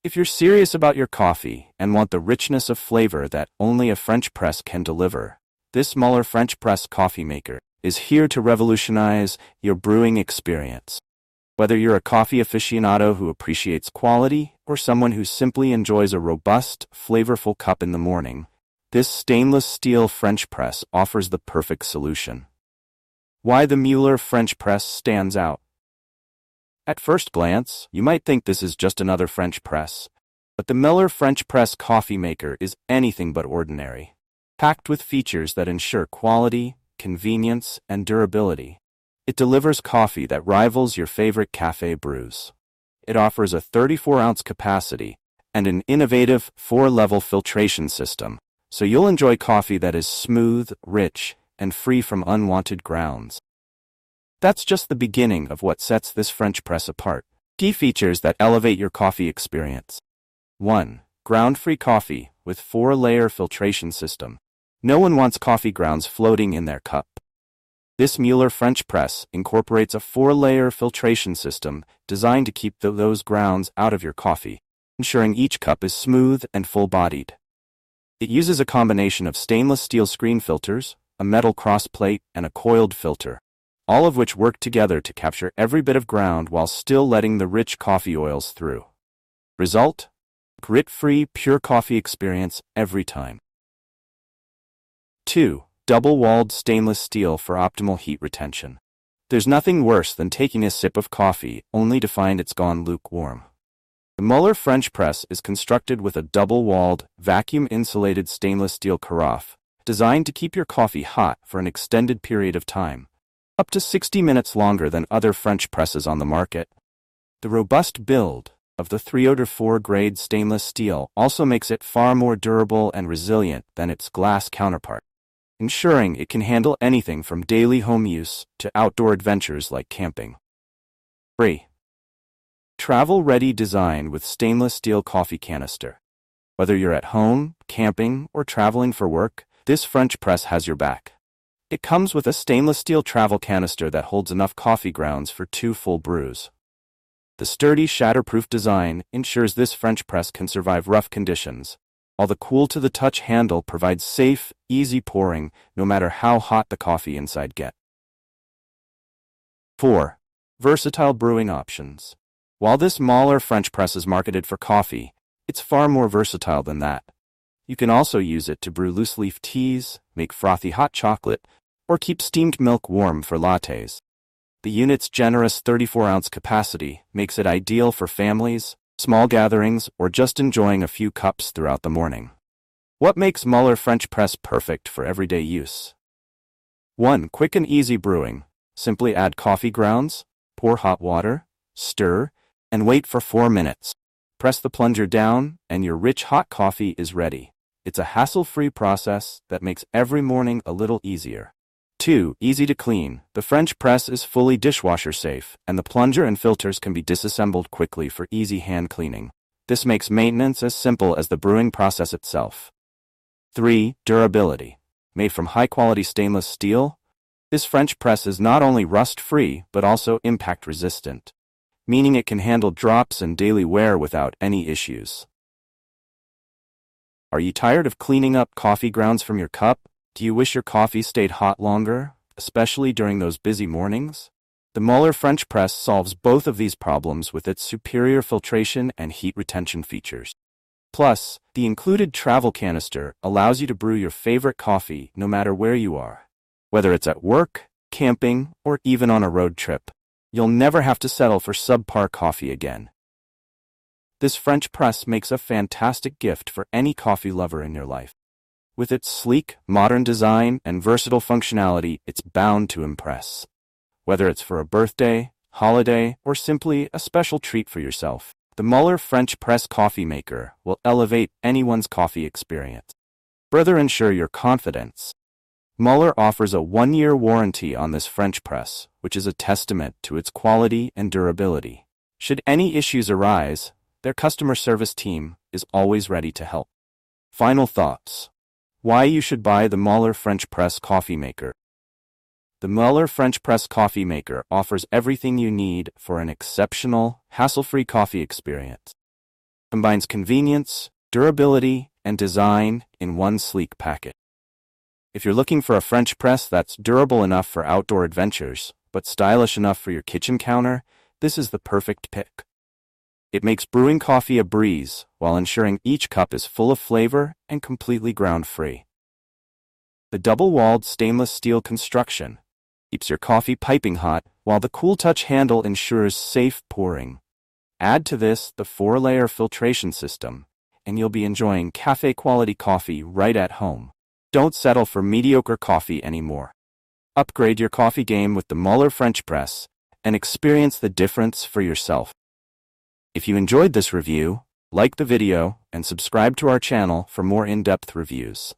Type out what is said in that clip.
If you're serious about your coffee and want the richness of flavor that only a French press can deliver, this Mueller French Press coffee maker is here to revolutionize your brewing experience. Whether you're a coffee aficionado who appreciates quality or someone who simply enjoys a robust, flavorful cup in the morning, this stainless steel French press offers the perfect solution. Why the Mueller French Press stands out. At first glance, you might think this is just another French press, but the Mueller French Press coffee maker is anything but ordinary. Packed with features that ensure quality, convenience, and durability, it delivers coffee that rivals your favorite cafe brews. It offers a 34-ounce capacity and an innovative 4-level filtration system, so you'll enjoy coffee that is smooth, rich, and free from unwanted grounds. That's just the beginning of what sets this French press apart. Key features that elevate your coffee experience. 1. Ground-free coffee with 4-layer filtration system. No one wants coffee grounds floating in their cup. This Mueller French press incorporates a 4-layer filtration system designed to keep those grounds out of your coffee, ensuring each cup is smooth and full-bodied. It uses a combination of stainless steel screen filters, a metal crossplate, and a coiled filter, all of which work together to capture every bit of ground while still letting the rich coffee oils through. Result? Grit-free, pure coffee experience every time. 2. Double-walled stainless steel for optimal heat retention. There's nothing worse than taking a sip of coffee only to find it's gone lukewarm. The Mueller French Press is constructed with a double-walled, vacuum-insulated stainless steel carafe designed to keep your coffee hot for an extended period of time, up to 60 minutes longer than other French presses on the market. The robust build of the 304 grade stainless steel also makes it far more durable and resilient than its glass counterpart, ensuring it can handle anything from daily home use to outdoor adventures like camping. 3. Travel-ready design with stainless steel coffee canister. Whether you're at home, camping, or traveling for work, this French press has your back. It comes with a stainless steel travel canister that holds enough coffee grounds for 2 full brews. The sturdy, shatterproof design ensures this French press can survive rough conditions, while the cool-to-the-touch handle provides safe, easy pouring no matter how hot the coffee inside gets. 4. Versatile brewing options. While this Mueller French press is marketed for coffee, it's far more versatile than that. You can also use it to brew loose-leaf teas, make frothy hot chocolate, or keep steamed milk warm for lattes. The unit's generous 34-ounce capacity makes it ideal for families, small gatherings, or just enjoying a few cups throughout the morning. What makes Mueller French Press perfect for everyday use? 1. Quick and easy brewing. Simply add coffee grounds, pour hot water, stir, and wait for 4 minutes. Press the plunger down, and your rich hot coffee is ready. It's a hassle-free process that makes every morning a little easier. 2. Easy to clean. The French press is fully dishwasher safe, and the plunger and filters can be disassembled quickly for easy hand cleaning. This makes maintenance as simple as the brewing process itself. 3. Durability. Made from high-quality stainless steel, this French press is not only rust-free but also impact-resistant, meaning it can handle drops and daily wear without any issues. Are you tired of cleaning up coffee grounds from your cup? Do you wish your coffee stayed hot longer, especially during those busy mornings? The Mueller French Press solves both of these problems with its superior filtration and heat retention features. Plus, the included travel canister allows you to brew your favorite coffee no matter where you are. Whether it's at work, camping, or even on a road trip, you'll never have to settle for subpar coffee again. This French press makes a fantastic gift for any coffee lover in your life. With its sleek, modern design and versatile functionality, it's bound to impress. Whether it's for a birthday, holiday, or simply a special treat for yourself, the Mueller French Press coffee maker will elevate anyone's coffee experience. Further ensure your confidence. Mueller offers a 1-year warranty on this French press, which is a testament to its quality and durability. Should any issues arise, their customer service team is always ready to help. Final thoughts. Why you should buy the Mueller French Press coffee maker. The Mueller French Press coffee maker offers everything you need for an exceptional, hassle-free coffee experience. Combines convenience, durability, and design in one sleek packet. If you're looking for a French press that's durable enough for outdoor adventures, but stylish enough for your kitchen counter, this is the perfect pick. It makes brewing coffee a breeze while ensuring each cup is full of flavor and completely ground-free. The double-walled stainless steel construction keeps your coffee piping hot, while the cool touch handle ensures safe pouring. Add to this the 4-layer filtration system, and you'll be enjoying cafe-quality coffee right at home. Don't settle for mediocre coffee anymore. Upgrade your coffee game with the Mueller French Press and experience the difference for yourself. If you enjoyed this review, like the video and subscribe to our channel for more in-depth reviews.